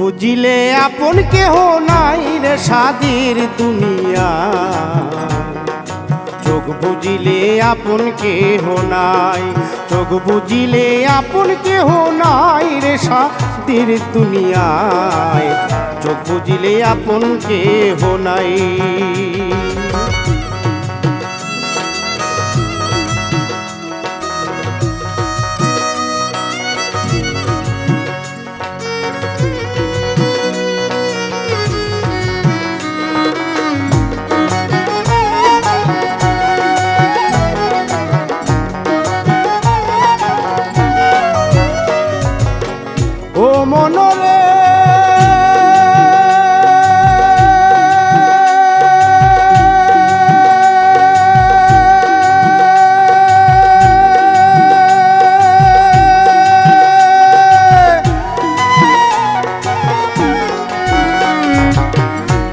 বুঝিলে আপন কেহ নাই রে সাদের দুনিয়া, চোখ বুঝিলে আপন কেহ নাই, চোখ বুঝিলে আপন কেহ নাই রে সাদের দুনিয়ায়, চোখ বুঝিলে আপন কেহ নাই। ও মনরে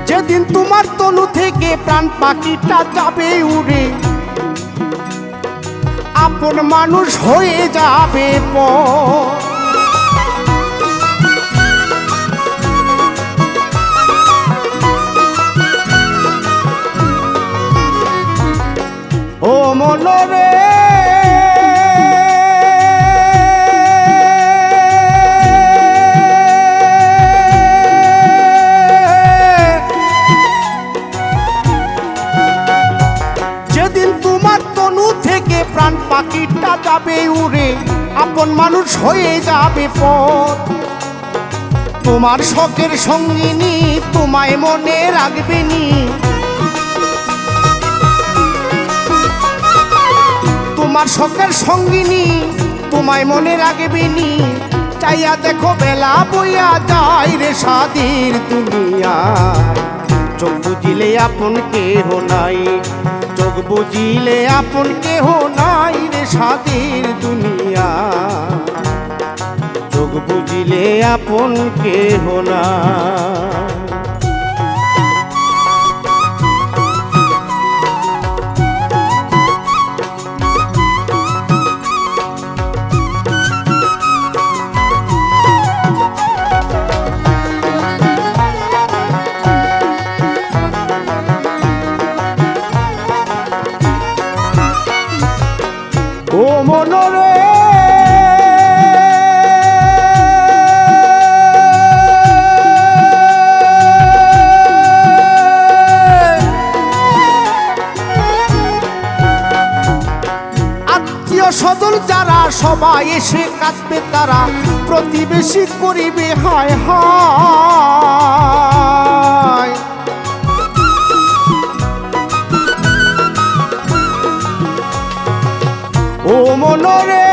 যেদিন তোমার তনু থেকে প্রাণ পাখিটা যাবে উড়ে, আপন মানুষ হয়ে যাবে পর। ও মনরে যেদিন তোমার তনু থেকে প্রাণ পাখিটা যাবে উড়ে, আপন মানুষ হয়ে যাবে পর। তোমার শখের সঙ্গিনী তোমায় মনে রাখবে নি, তোমার শখের সঙ্গিনী তোমায় মনে রাখবে নি। চাইয়া দেখো বেলা বইয়া যায় রে সাদের দুনিয়ায়, চোখ বুঝিলে আপন কেহ নাই, চোখ বুঝিলে আপন কেহ নাই রে সাদের দুনিয়ায়, চোখ বুঝিলে আপন কেহ নাই। ও মনরে আত্মীয় স্বজন যারা সবাই এসে কাঁদবে, তারা প্রতিবেশী করিবে হায় হায়। ও মনরে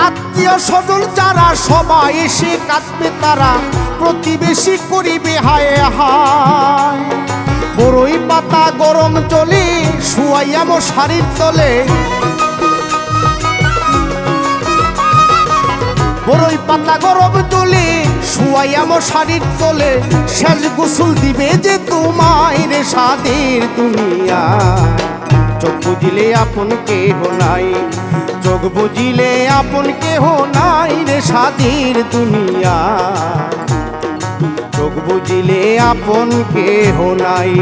আত্মীয় স্বজন যারা সবাই এসে কাঁদবে, তারা প্রতিবেশী করিবে হায় হায়। বড়ই পাতা গরম জলে শুয়াইয়া মশারির তলে, বড়ই পাতা গরম তোলে শুয়াইয়া মশারির তোলে, শেষ গোসল দিবে যে তোমায় রে সাদের দুনিয়ায়, চোখ বুঝিলে আপন কেহ নাই, চোখ বুঝিলে আপন কেহ নাই রে সাদের দুনিয়ায়, চোখ বুঝিলে আপন কেহ নাই।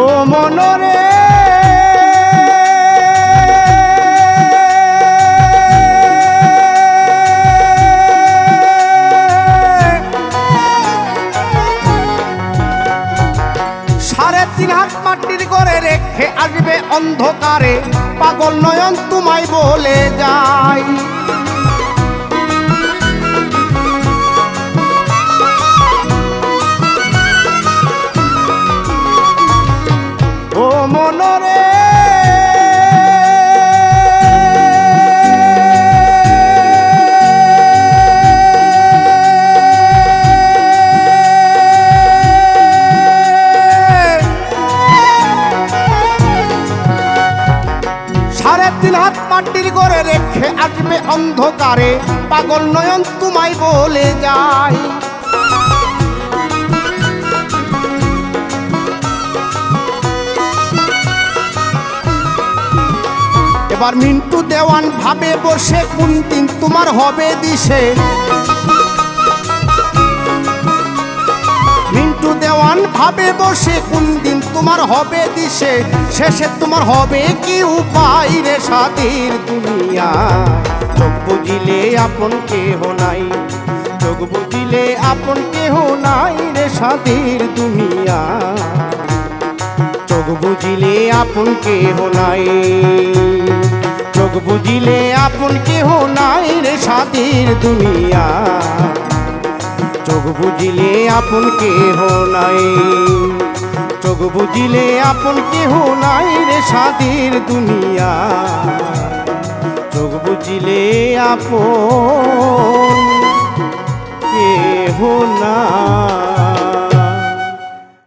ও মনরে সাড়ে তিন হাত মাটির ঘরে রেখে আসবে অন্ধকারে, পাগল নয়ন তোমায় বলে যায়। ও মনরে তিন হাত মাটির ঘরে রেখে আসবে অন্ধকারে, পাগল নয়ন তোমায় বলে যায়। এবার মিন্টু দেওয়ান ভাবে বসে কোন দিন তোমার হবে দিশে। মিন্টু দেওয়ান ভাবে বসে কোন দিন তোমার হবে দিশে, শেষে তোমার হবে কি উপায় রে সাধের দুনিয়া। চোখ বুঝিলে আপন কেহ নাই, চোখ বুঝিলে আপন কেহ নাই রে সাধের দুনিয়া। চোখ বুঝিলে আপন কেহ নাই, চোখ বুঝিলে আপন কেহ নাই রে সাধের দুনিয়া। চোখ বুঝিলে আপন কেহ নাই, চোখ বুঝিলে আপন কেহ নাই রে সাধের দুনিয়া। চোখ বুঝিলে আপন কেহ নাই।